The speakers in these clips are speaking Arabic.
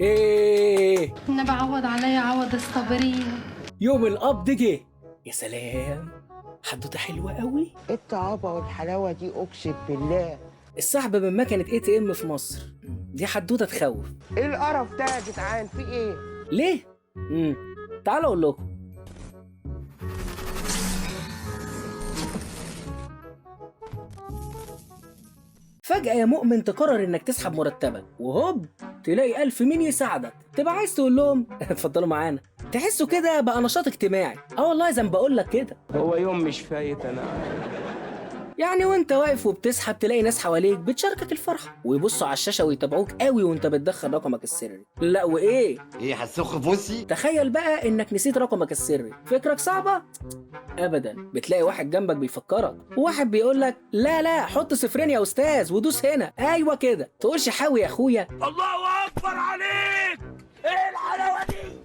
ايه؟ انا بعوض عليا عوض الصابرين. يوم القبض جه. يا سلام، حدوته حلوه قوي. ايه الطعابه والحلاوه دي اقسم بالله. السحب من مكنه ATM في مصر، دي حدوته تخوف. ايه القرف ده يا جدعان، في ايه؟ ليه؟ تعالوا اقول لكم. فجأة يا مؤمن تقرر انك تسحب مرتبك، وهوب تلاقي 1000 مين يساعدك، تبقى عايز تقول لهم اتفضلوا معانا. تحسوا كده بقى نشاط اجتماعي. والله زي ما بقول لك كده. هو يوم مش فايت انا. يعني وانت واقف وبتسحب تلاقي ناس حواليك بتشاركك الفرحة، ويبصوا على الشاشة ويتابعوك قوي وانت بتدخل رقمك السري. لا وايه؟ ايه هتسخ بوسي؟ تخيل بقى انك نسيت رقمك السري. فكرك صعبة؟ ابدا. بتلاقي واحد جنبك بيفكرك، وواحد بيقول لك لا حط صفرين يا استاذ ودوس هنا. ايوه كده. تقولش حاوي يا اخويا. الله اكبر عليك. ايه الحلاوه دي،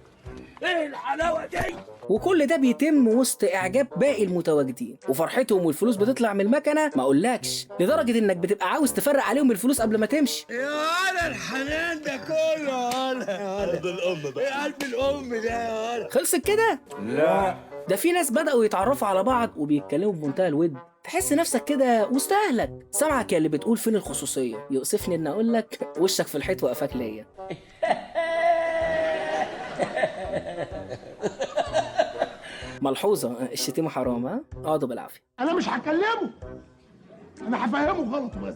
ايه الحلاوه دي. وكل ده بيتم وسط اعجاب باقي المتواجدين وفرحتهم، والفلوس بتطلع من المكنه ما اقولكش، لدرجه انك بتبقى عاوز تفرق عليهم الفلوس قبل ما تمشي. يا ولا الحنان ده كله يا ولا قلب الام ده، ايه قلب الام ده يا ولا. خلصت كده؟ لا، ده في ناس بدأوا يتعرفوا على بعض وبيتكلموا بمنتهى الود. تحس نفسك كده وسط اهلك. سامعك يا اللي بتقول فين الخصوصيه. يؤسفني ان اقول لك وشك في الحيط وقفاك ليا. ملحوظه، الشتيمه حرام. اقعدوا بالعافيه. انا مش هكلمه، انا هفهمه غلط بس.